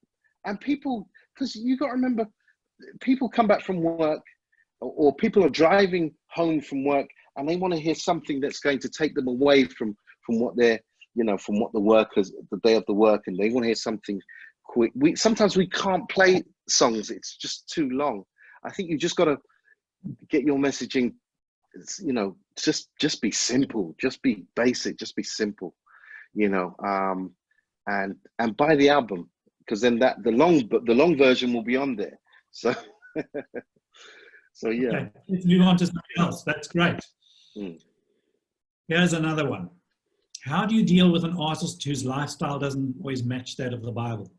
[SPEAKER 2] And people, because you got to remember, people come back from work or people are driving home from work and they want to hear something that's going to take them away from what they're, from what the workers, the day of the work, and they want to hear something quick. Sometimes we can't play songs. It's just too long. I think you just got to get your messaging, just be simple, just be basic, just be simple, and buy the album, because then the long version will be on there. So so yeah.
[SPEAKER 1] Okay, let's move on to something else. That's great. Here's another one. How do you deal with an artist whose lifestyle doesn't always match that of the Bible?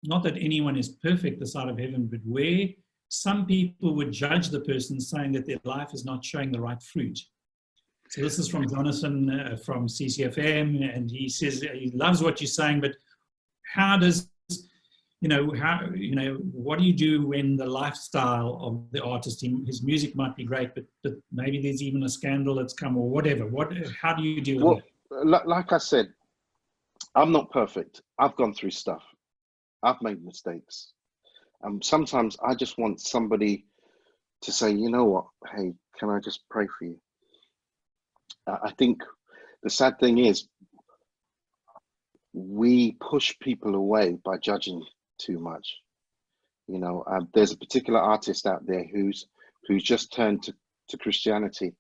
[SPEAKER 1] Not that anyone is perfect this side of heaven, but where some people would judge the person saying that their life is not showing the right fruit. So this is from Jonathan from CCFM, and he says he loves what you're saying, but how does, what do you do when the lifestyle of the artist, his music might be great, but maybe there's even a scandal that's come or whatever. How do you deal with it?
[SPEAKER 2] Like I said, I'm not perfect. I've gone through stuff. I've made mistakes. Sometimes I just want somebody to say, you know what, hey, can I just pray for you? I think the sad thing is we push people away by judging too much. There's a particular artist out there who's just turned to Christianity.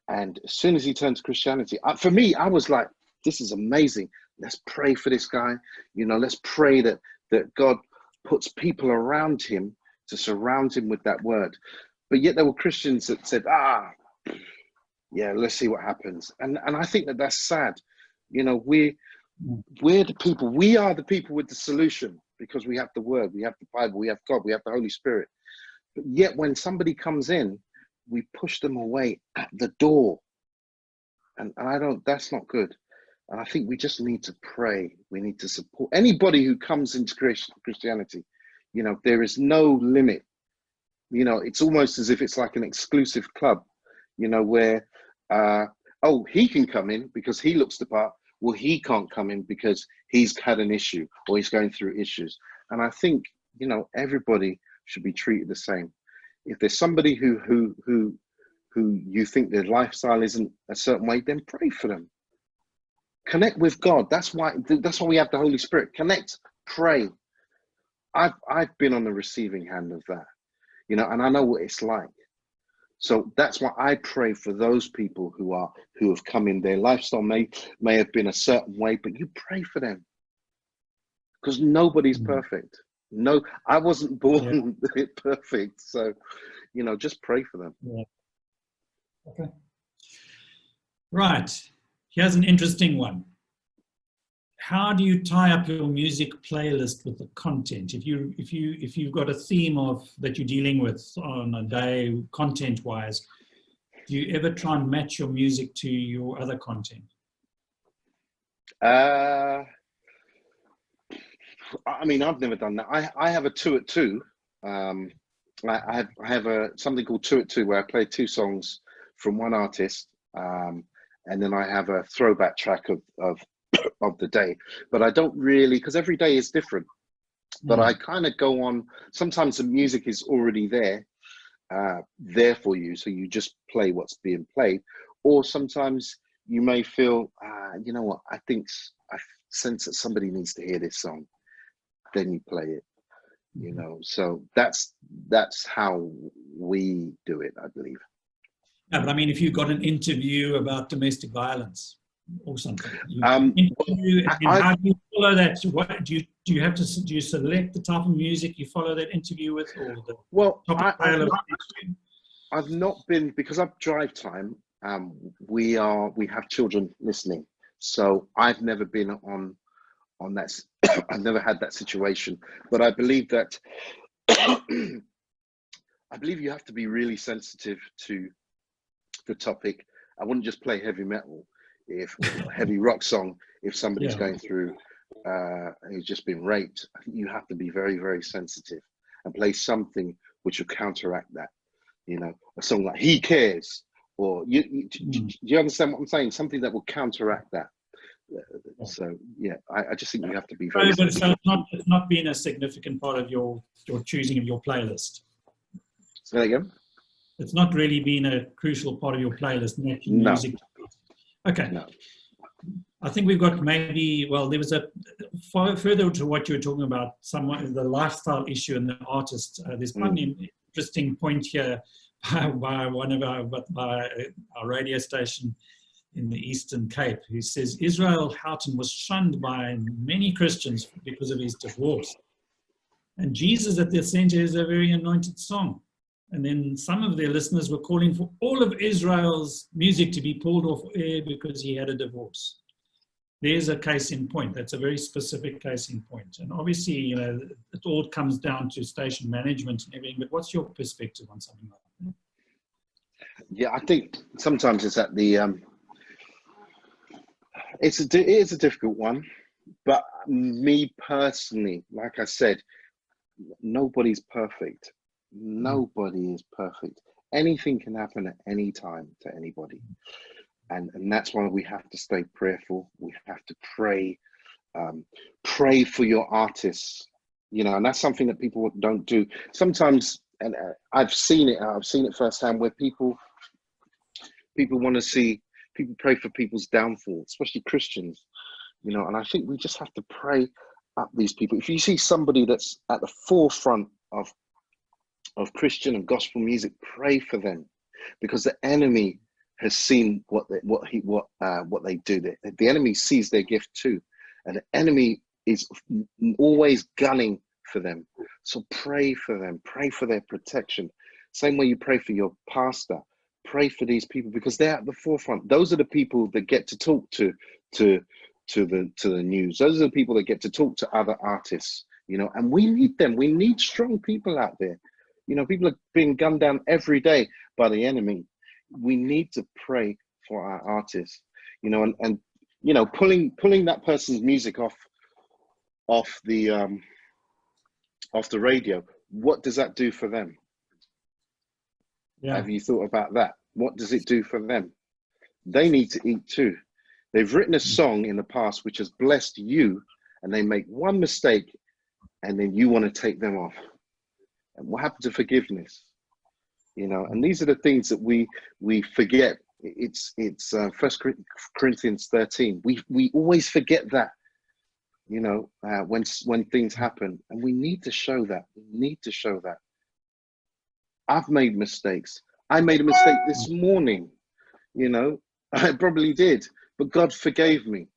[SPEAKER 2] And as soon as he turned to Christianity, for me, I was like, this is amazing. Let's pray for this guy. Let's pray that God puts people around him to surround him with that word. But yet there were Christians that said, yeah, let's see what happens. And I think that's sad. We're the people. We are the people with the solution, because we have the word, we have the Bible, we have God, we have the Holy Spirit. But yet when somebody comes in, we push them away at the door. And that's not good. And I think we just need to pray. We need to support anybody who comes into Christianity. There is no limit. It's almost as if it's like an exclusive club, where, he can come in because he looks the part. Well, he can't come in because he's had an issue or he's going through issues. And I think, everybody should be treated the same. If there's somebody who you think their lifestyle isn't a certain way, then pray for them. Connect with God. That's why we have the Holy Spirit. Connect, pray. I've been on the receiving hand of that, and I know what it's like. So that's why I pray for those people who have come in. Their lifestyle may have been a certain way, but you pray for them, because nobody's perfect. No, I wasn't born perfect. So, just pray for them.
[SPEAKER 1] Yeah. Okay. Right. Here's an interesting one. How do you tie up your music playlist with the content? If you've got a theme that you're dealing with on a day, content-wise, do you ever try and match your music to your other content?
[SPEAKER 2] I've never done that. I have a 2 at 2. I have something called 2 at 2, where I play 2 songs from one artist, and then I have a throwback track of the day. But I don't really, because every day is different. But I kind of go on. Sometimes the music is already there for you, so you just play what's being played. Or sometimes you may feel, you know what, I sense that somebody needs to hear this song. Then you play it. So that's how we do it, I believe.
[SPEAKER 1] Yeah, but if you've got an interview about domestic violence or something, how do you follow that? What do you have to? Do you select the type of music you follow that interview with, or the topic?
[SPEAKER 2] I've not been, because of drive time. We have children listening, so I've never been on that. I've never had that situation, but I believe that you have to be really sensitive to the topic. I wouldn't just play heavy metal, heavy rock song, if somebody's going through, who's just been raped. I think you have to be very, very sensitive and play something which will counteract that. You know, a song like "He Cares," or do you understand what I'm saying? Something that will counteract that. So yeah, I just think we have to be very.
[SPEAKER 1] But so it's not been a significant part of your choosing of your playlist.
[SPEAKER 2] Say that again.
[SPEAKER 1] It's not really been a crucial part of your playlist.
[SPEAKER 2] No.
[SPEAKER 1] Music. Okay.
[SPEAKER 2] No.
[SPEAKER 1] I think we've got maybe, well, there was a, further to what you were talking about, somewhat the lifestyle issue and the artist. There's one interesting point here by our radio station in the Eastern Cape, who says Israel Houghton was shunned by many Christians because of his divorce. And Jesus at the Center is a very anointed song. And then some of their listeners were calling for all of Israel's music to be pulled off air because he had a divorce. There's a case in point. That's a very specific case in point. And obviously, you know, it all comes down to station management and everything, but what's your perspective on something like that?
[SPEAKER 2] Yeah, I think sometimes it's at the, it is a difficult one, but me personally, like I said, nobody's perfect. Nobody is perfect. Anything can happen at any time to anybody. And that's why we have to stay prayerful. We have to pray, pray for your artists, you know, and that's something that people don't do. Sometimes, and I've seen it firsthand, where people want to see, people pray for people's downfall, especially Christians, you know, and I think we just have to pray up these people. If you see somebody that's at the forefront of Christian and gospel music, pray for them, because the enemy has seen what they do. The enemy sees their gift too, and the enemy is always gunning for them. So pray for them, pray for their protection. Same way you pray for your pastor, pray for these people, because they're at the forefront. Those are the people that get to talk to the news. Those are the people that get to talk to other artists, you know, and we need them. We need strong people out there. You know, people are being gunned down every day by the enemy. We need to pray for our artists, you know, and you know, pulling that person's music off the radio. What does that do for them? Yeah. Have you thought about that? What does it do for them? They need to eat too. They've written a song in the past which has blessed you, and they make one mistake, and then you want to take them off. And what happened to forgiveness? You know, and these are the things that we forget. It's 1 Corinthians 13. We always forget that, you know, when things happen, and we need to show that. We need to show that. I've made mistakes. I made a mistake this morning, you know, I probably did, but God forgave me.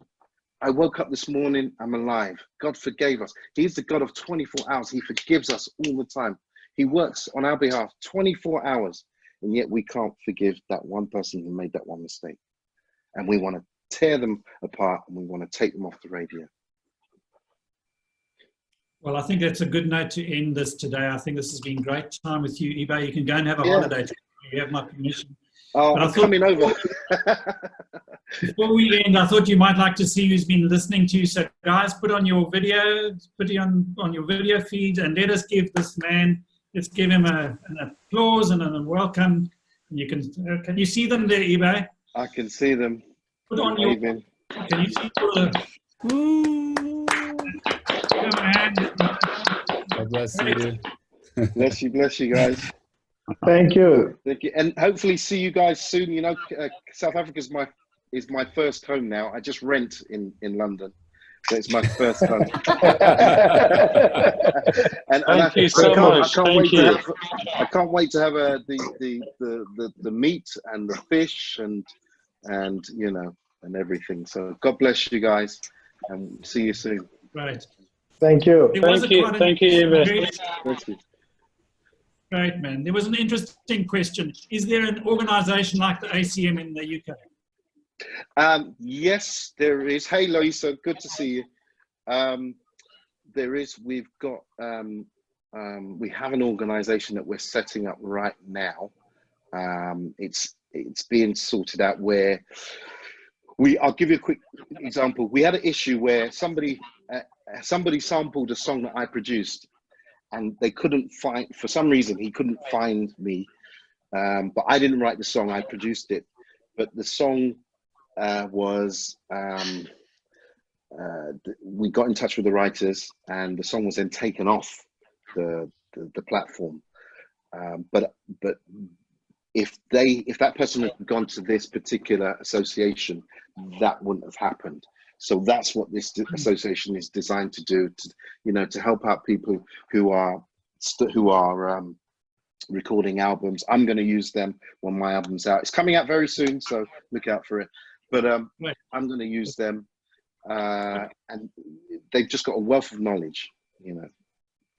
[SPEAKER 2] I woke up this morning, I'm alive. God forgave us. He's the God of 24 hours. He forgives us all the time. He works on our behalf 24 hours, and yet we can't forgive that one person who made that one mistake. And we want to tear them apart, and we want to take them off the radio.
[SPEAKER 1] Well, I think that's a good note to end this today. I think this has been great time with you, eBay. You can go and have a holiday. You have my permission.
[SPEAKER 2] Oh, I'm coming over.
[SPEAKER 1] Before we end, I thought you might like to see who's been listening to you. So, guys, put on your video, put it on your video feed, and let us give this man, let's give him an applause and a welcome. And you can you see them there, eBay?
[SPEAKER 2] I can see them.
[SPEAKER 1] Put on your. Can you see the?
[SPEAKER 3] God bless you.
[SPEAKER 2] Bless you guys.
[SPEAKER 4] Thank you.
[SPEAKER 2] Thank you, and hopefully see you guys soon. You know, South Africa is my first home now. I just rent in London, so it's my first home. and
[SPEAKER 4] Thank you so much.
[SPEAKER 2] I can't wait to have the meat and the fish and you know, and everything. So God bless you guys, and see you soon.
[SPEAKER 1] Right.
[SPEAKER 4] Thank you.
[SPEAKER 1] Thank you,
[SPEAKER 4] Eva.
[SPEAKER 1] Great, man. There was an interesting question. Is there an organization like the ACM in the UK?
[SPEAKER 2] Yes, there is. Hey, Loisa, good to see you. There is. We've got. We have an organization that we're setting up right now. It's being sorted out where I'll give you a quick example. We had an issue where somebody sampled a song that I produced, and they couldn't find, for some reason, he couldn't find me But I didn't write the song, I produced it. But the song was, we got in touch with the writers, and the song was then taken off the platform. But if that person had gone to this particular association, that wouldn't have happened. So that's what this association is designed to do, to help out people who are recording albums. I'm going to use them when my album's out. It's coming out very soon, so look out for it. But
[SPEAKER 1] Right.
[SPEAKER 2] I'm going to use them, and they've just got a wealth of knowledge,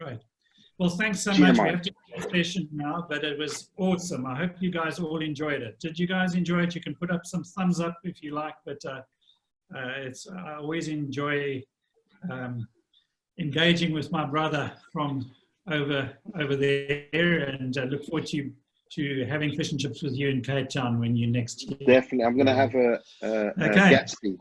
[SPEAKER 1] Right. Well, thanks so
[SPEAKER 2] GMI.
[SPEAKER 1] much. We have to end the session now, but it was awesome. I hope you guys all enjoyed it. Did you guys enjoy it? You can put up some thumbs up if you like, but I always enjoy engaging with my brother from over there, and look forward to having fish and chips with you in Cape Town when you next here.
[SPEAKER 2] Definitely, I'm going to have a
[SPEAKER 1] Okay.
[SPEAKER 2] Gatsby